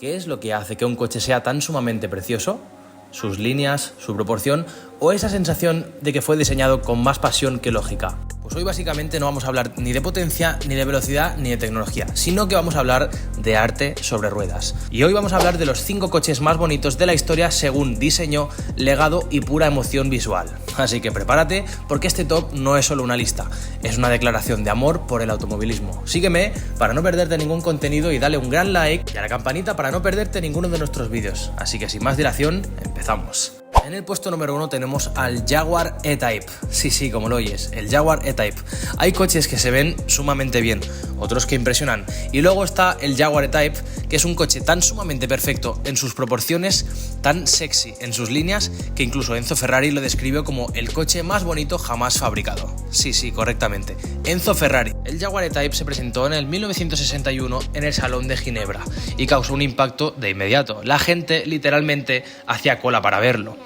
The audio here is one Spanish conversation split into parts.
¿Qué es lo que hace que un coche sea tan sumamente precioso? ¿Sus líneas, su proporción o esa sensación de que fue diseñado con más pasión que lógica? Pues hoy básicamente no vamos a hablar ni de potencia, ni de velocidad, ni de tecnología, sino que vamos a hablar de arte sobre ruedas. Y hoy vamos a hablar de los 5 coches más bonitos de la historia según diseño, legado y pura emoción visual. Así que prepárate porque este top no es solo una lista, es una declaración de amor por el automovilismo. Sígueme para no perderte ningún contenido y dale un gran like y a la campanita para no perderte ninguno de nuestros vídeos. Así que sin más dilación, empezamos. En el puesto número 1 tenemos al Jaguar E-Type. Sí, como lo oyes, el Jaguar E-Type. Hay coches que se ven sumamente bien, otros que impresionan. Y luego está el Jaguar E-Type, que es un coche tan sumamente perfecto en sus proporciones, tan sexy en sus líneas, que incluso Enzo Ferrari lo describió como el coche más bonito jamás fabricado. Sí, correctamente. Enzo Ferrari. El Jaguar E-Type se presentó en el 1961 en el Salón de Ginebra y causó un impacto de inmediato. La gente literalmente hacía cola para verlo.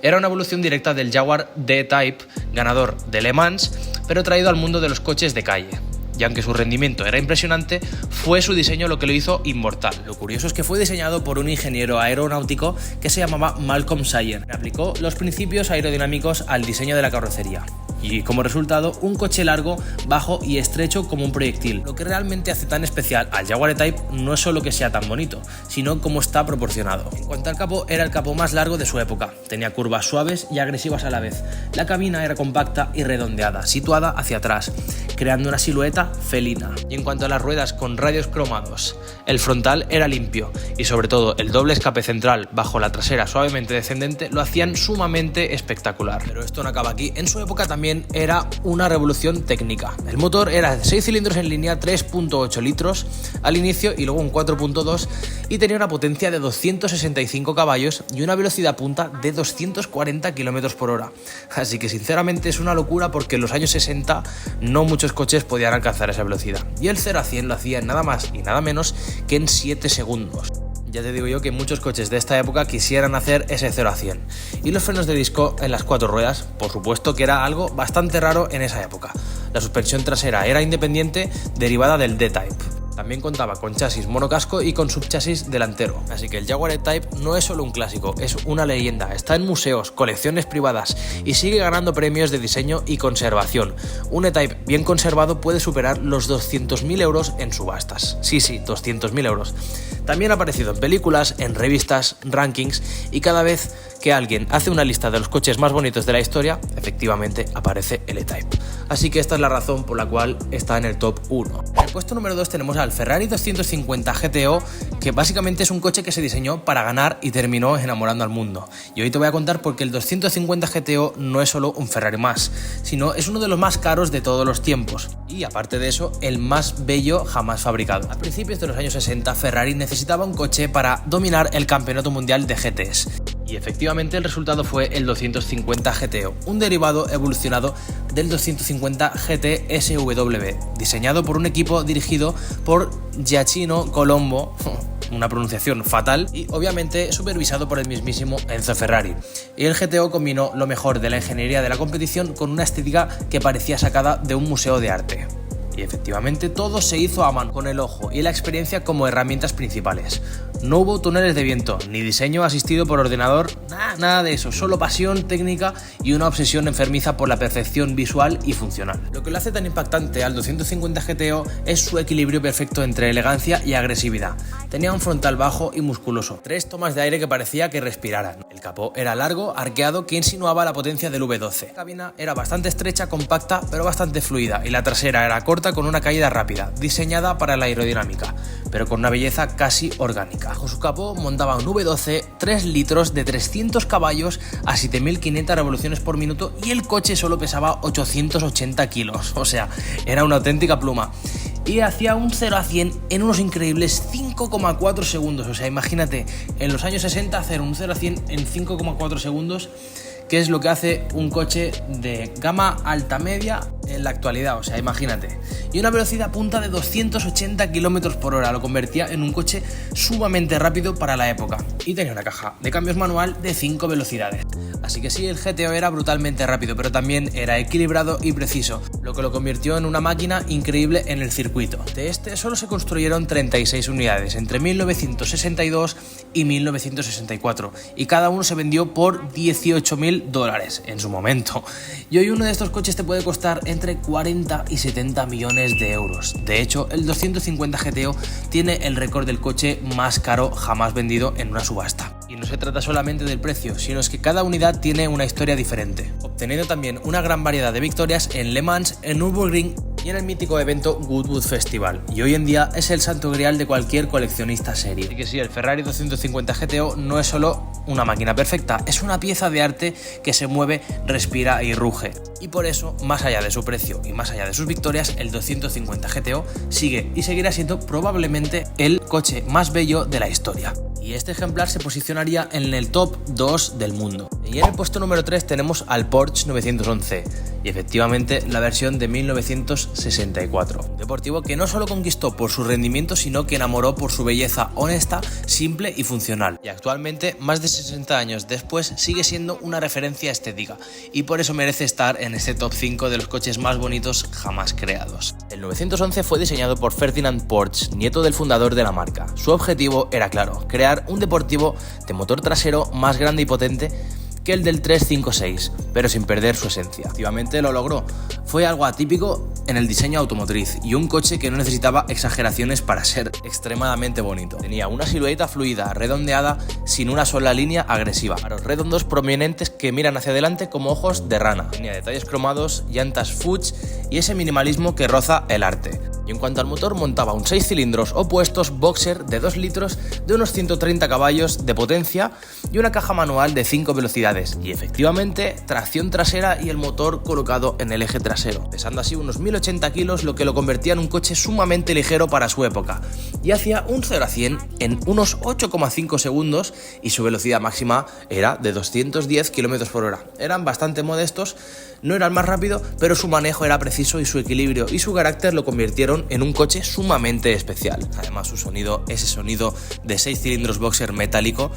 Era una evolución directa del Jaguar D-Type, ganador de Le Mans, pero traído al mundo de los coches de calle. Y aunque su rendimiento era impresionante, fue su diseño lo que lo hizo inmortal. Lo curioso es que fue diseñado por un ingeniero aeronáutico que se llamaba Malcolm Sayer. Aplicó los principios aerodinámicos al diseño de la carrocería. Y como resultado, un coche largo, bajo y estrecho como un proyectil. Lo que realmente hace tan especial al Jaguar E-Type no es solo que sea tan bonito, sino cómo está proporcionado. En cuanto al capó, era el capó más largo de su época. Tenía curvas suaves y agresivas a la vez. La cabina era compacta y redondeada, situada hacia atrás, creando una silueta felina. Y en cuanto a las ruedas con radios cromados, el frontal era limpio y sobre todo el doble escape central bajo la trasera suavemente descendente lo hacían sumamente espectacular. Pero esto no acaba aquí. En su época también era una revolución técnica. El motor era de 6 cilindros en línea, 3.8 litros al inicio y luego un 4.2 y tenía una potencia de 265 caballos y una velocidad punta de 240 km por hora. Así que sinceramente es una locura porque en los años 60 no muchos coches podían alcanzar esa velocidad. Y el 0 a 100 lo hacía en nada más y nada menos que en 7 segundos. Ya te digo yo que muchos coches de esta época quisieran hacer ese 0 a 100. Y los frenos de disco en las 4 ruedas, por supuesto que era algo bastante raro en esa época. La suspensión trasera era independiente, derivada del D-Type. También contaba con chasis monocasco y con subchasis delantero. Así que el Jaguar E-Type no es solo un clásico, es una leyenda. Está en museos, colecciones privadas y sigue ganando premios de diseño y conservación. Un E-Type bien conservado puede superar los 200.000 euros en subastas. Sí, 200.000 euros. También ha aparecido en películas, en revistas, rankings y cada vez que alguien hace una lista de los coches más bonitos de la historia, efectivamente aparece el E-Type. Así que esta es la razón por la cual está en el top 1. En el puesto número 2 tenemos al Ferrari 250 GTO, que básicamente es un coche que se diseñó para ganar y terminó enamorando al mundo. Y hoy te voy a contar por qué el 250 GTO no es solo un Ferrari más, sino es uno de los más caros de todos los tiempos. Y aparte de eso, el más bello jamás fabricado. A principios de los años 60, Ferrari necesitaba un coche para dominar el campeonato mundial de GTs. Y efectivamente el resultado fue el 250 GTO, un derivado evolucionado del 250 GT SW, diseñado por un equipo dirigido por Giacchino Colombo, una pronunciación fatal, y obviamente supervisado por el mismísimo Enzo Ferrari. Y el GTO combinó lo mejor de la ingeniería de la competición con una estética que parecía sacada de un museo de arte. Y efectivamente todo se hizo a mano, con el ojo y la experiencia como herramientas principales. No hubo túneles de viento, ni diseño asistido por ordenador, nada de eso, solo pasión, técnica y una obsesión enfermiza por la perfección visual y funcional. Lo que lo hace tan impactante al 250 GTO es su equilibrio perfecto entre elegancia y agresividad. Tenía un frontal bajo y musculoso, 3 tomas de aire que parecía que respiraran. El capó era largo, arqueado, que insinuaba la potencia del V12. La cabina era bastante estrecha, compacta, pero bastante fluida, y la trasera era corta con una caída rápida, diseñada para la aerodinámica, pero con una belleza casi orgánica. Bajo su capó montaba un V12, 3 litros de 300 caballos a 7.500 revoluciones por minuto y el coche solo pesaba 880 kilos, o sea, era una auténtica pluma. Y hacía un 0 a 100 en unos increíbles 5,4 segundos, o sea, imagínate, en los años 60 hacer un 0 a 100 en 5,4 segundos, que es lo que hace un coche de gama alta media en la actualidad, o sea, imagínate. Y una velocidad punta de 280 km por hora, lo convertía en un coche sumamente rápido para la época. Y tenía una caja de cambios manual de 5 velocidades. Así que sí, el GTO era brutalmente rápido, pero también era equilibrado y preciso, lo que lo convirtió en una máquina increíble en el circuito. De este solo se construyeron 36 unidades entre 1962 y 1964, y cada uno se vendió por $18.000 en su momento. Y hoy uno de estos coches te puede costar entre 40 y 70 millones de euros. De hecho, el 250 GTO tiene el récord del coche más caro jamás vendido en una subasta. Y no se trata solamente del precio, sino es que cada unidad tiene una historia diferente, obteniendo también una gran variedad de victorias en Le Mans, en Nürburgring y en el mítico evento Goodwood Festival, y hoy en día es el santo grial de cualquier coleccionista serio. Así que sí, el Ferrari 250 GTO no es solo una máquina perfecta, es una pieza de arte que se mueve, respira y ruge. Y por eso, más allá de su precio y más allá de sus victorias, el 250 GTO sigue y seguirá siendo probablemente el coche más bello de la historia. Y este ejemplar se posicionaría en el top 2 del mundo. Y en el puesto número 3 tenemos al Porsche 911, y efectivamente la versión de 1964. Un deportivo que no solo conquistó por su rendimiento, sino que enamoró por su belleza honesta, simple y funcional. Y actualmente, más de 60 años después, sigue siendo una referencia estética, y por eso merece estar en este top 5 de los coches más bonitos jamás creados. El 911 fue diseñado por Ferdinand Porsche, nieto del fundador de la marca. Su objetivo era claro: crear un deportivo de motor trasero más grande y potente que el del 356, pero sin perder su esencia. Efectivamente lo logró. Fue algo atípico en el diseño automotriz y un coche que no necesitaba exageraciones para ser extremadamente bonito. Tenía una silueta fluida, redondeada, sin una sola línea agresiva. Aros redondos prominentes que miran hacia adelante como ojos de rana. Tenía detalles cromados, llantas Fuchs y ese minimalismo que roza el arte. Y en cuanto al motor, montaba un 6 cilindros opuestos boxer de 2 litros de unos 130 caballos de potencia y una caja manual de 5 velocidades. Y efectivamente, tracción trasera y el motor colocado en el eje trasero, pesando así unos 1080 kilos, lo que lo convertía en un coche sumamente ligero para su época. Y hacía un 0 a 100 en unos 8,5 segundos y su velocidad máxima era de 210 km por hora. Eran bastante modestos, no era el más rápido, pero su manejo era preciso y su equilibrio y su carácter lo convirtieron en un coche sumamente especial. Además, su sonido, ese sonido de 6 cilindros boxer metálico,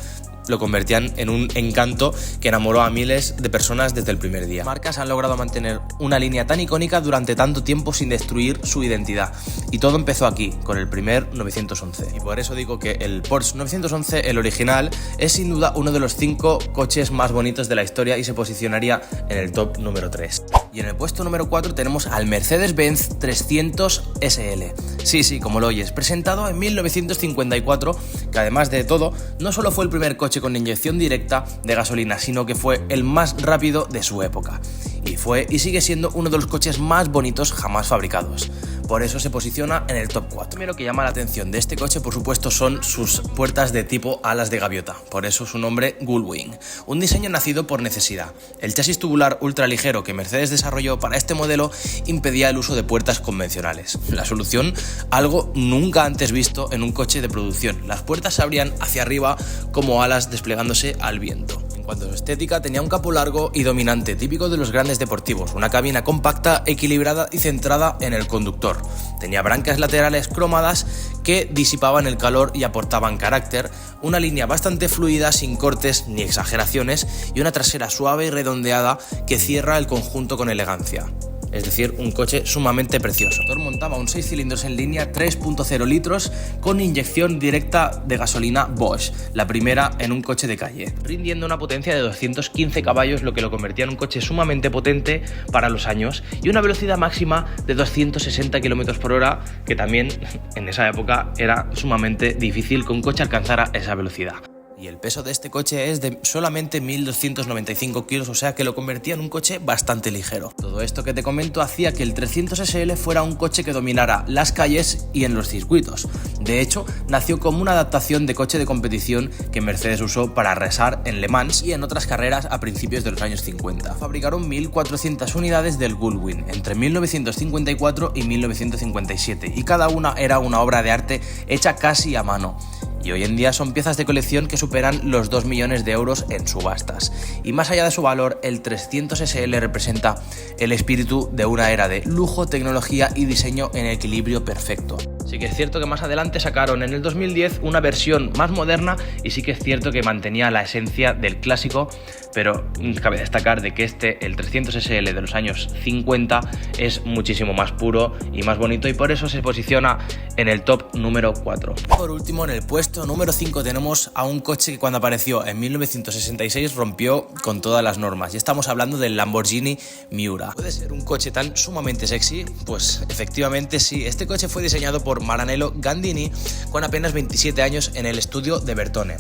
lo convertían en un encanto que enamoró a miles de personas desde el primer día. Marcas han logrado mantener una línea tan icónica durante tanto tiempo sin destruir su identidad. Y todo empezó aquí, con el primer 911. Y por eso digo que el Porsche 911, el original, es sin duda uno de los 5 coches más bonitos de la historia y se posicionaría en el top número 3. Y en el puesto número 4 tenemos al Mercedes-Benz 300 SL. Sí, como lo oyes, presentado en 1954, que además de todo, no solo fue el primer coche con inyección directa de gasolina, sino que fue el más rápido de su época. Y fue y sigue siendo uno de los coches más bonitos jamás fabricados. Por eso se posiciona en el top 4. Primero que llama la atención de este coche, por supuesto, son sus puertas de tipo alas de gaviota, por eso su nombre Gullwing, un diseño nacido por necesidad. El chasis tubular ultraligero que Mercedes desarrolló para este modelo impedía el uso de puertas convencionales. La solución, algo nunca antes visto en un coche de producción. Las puertas se abrían hacia arriba como alas desplegándose al viento. En cuanto a su estética, tenía un capó largo y dominante, típico de los grandes deportivos, una cabina compacta, equilibrada y centrada en el conductor. Tenía brancas laterales cromadas que disipaban el calor y aportaban carácter, una línea bastante fluida sin cortes ni exageraciones y una trasera suave y redondeada que cierra el conjunto con elegancia. Es decir, un coche sumamente precioso. El motor montaba un 6 cilindros en línea 3.0 litros con inyección directa de gasolina Bosch, la primera en un coche de calle, rindiendo una potencia de 215 caballos, lo que lo convertía en un coche sumamente potente para los años, y una velocidad máxima de 260 km por hora, que también en esa época era sumamente difícil que un coche alcanzara esa velocidad. Y el peso de este coche es de solamente 1.295 kilos, o sea que lo convertía en un coche bastante ligero. Todo esto que te comento hacía que el 300 SL fuera un coche que dominara las calles y en los circuitos. De hecho, nació como una adaptación de coche de competición que Mercedes usó para arrasar en Le Mans y en otras carreras a principios de los años 50. Fabricaron 1.400 unidades del Gullwing entre 1954 y 1957, y cada una era una obra de arte hecha casi a mano. Y y hoy en día son piezas de colección que superan los 2 millones de euros en subastas. Y más allá de su valor, el 300 SL representa el espíritu de una era de lujo, tecnología y diseño en equilibrio perfecto. Sí que es cierto que más adelante sacaron en el 2010 una versión más moderna y sí que es cierto que mantenía la esencia del clásico, pero cabe destacar de que el 300 SL de los años 50 es muchísimo más puro y más bonito, y por eso se posiciona en el top número 4. Por último, en el puesto número 5 tenemos a un coche que cuando apareció en 1966 rompió con todas las normas, y estamos hablando del Lamborghini Miura. ¿Puede ser un coche tan sumamente sexy? Pues efectivamente sí. Este coche fue diseñado por Maranello Gandini con apenas 27 años en el estudio de Bertone,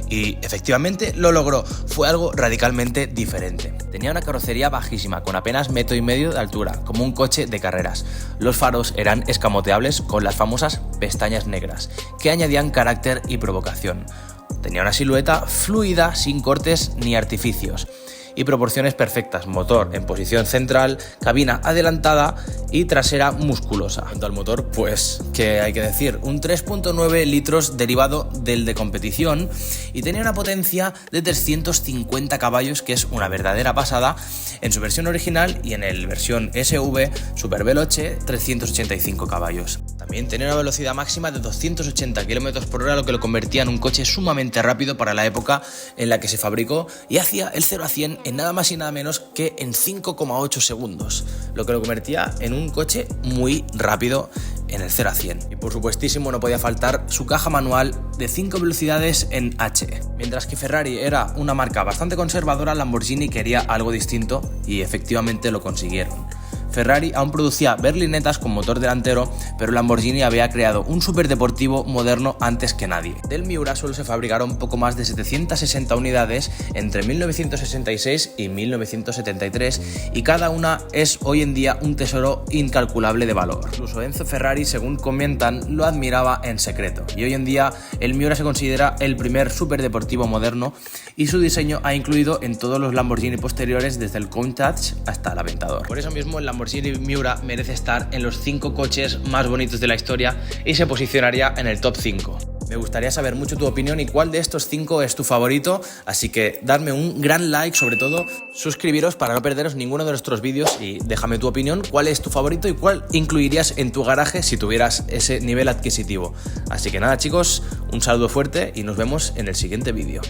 y efectivamente lo logró. Fue algo radicalmente diferente. Tenía una carrocería bajísima con apenas 1,5 metros de altura, como un coche de carreras. Los faros eran escamoteables con las famosas pestañas negras, que añadían carácter y provocación. Tenía una silueta fluida, sin cortes ni artificios, y proporciones perfectas, motor en posición central, cabina adelantada y trasera musculosa. En cuanto al motor, pues, ¿qué hay que decir? Un 3.9 litros derivado del de competición, y tenía una potencia de 350 caballos, que es una verdadera pasada en su versión original, y en el versión SV Super Veloce 385 caballos. También tenía una velocidad máxima de 280 km por hora, lo que lo convertía en un coche sumamente rápido para la época en la que se fabricó, y hacía el 0 a 100 en nada más y nada menos que en 5,8 segundos, lo que lo convertía en un coche muy rápido en el 0 a 100. Y por supuestísimo no podía faltar su caja manual de 5 velocidades en H. Mientras que Ferrari era una marca bastante conservadora, Lamborghini quería algo distinto y efectivamente lo consiguieron. Ferrari aún producía berlinetas con motor delantero, pero Lamborghini había creado un superdeportivo moderno antes que nadie. Del Miura solo se fabricaron poco más de 760 unidades entre 1966 y 1973, y cada una es hoy en día un tesoro incalculable de valor. Incluso Enzo Ferrari, según comentan, lo admiraba en secreto, y hoy en día el Miura se considera el primer superdeportivo moderno, y su diseño ha incluido en todos los Lamborghini posteriores, desde el Countach hasta el Aventador. Por eso mismo el Lamborghini Miura merece estar en los 5 coches más bonitos de la historia y se posicionaría en el top 5. Me gustaría saber mucho tu opinión y cuál de estos 5 es tu favorito, así que dadme un gran like, sobre todo suscribiros para no perderos ninguno de nuestros vídeos, y déjame tu opinión, cuál es tu favorito y cuál incluirías en tu garaje si tuvieras ese nivel adquisitivo. Así que nada chicos, un saludo fuerte y nos vemos en el siguiente vídeo.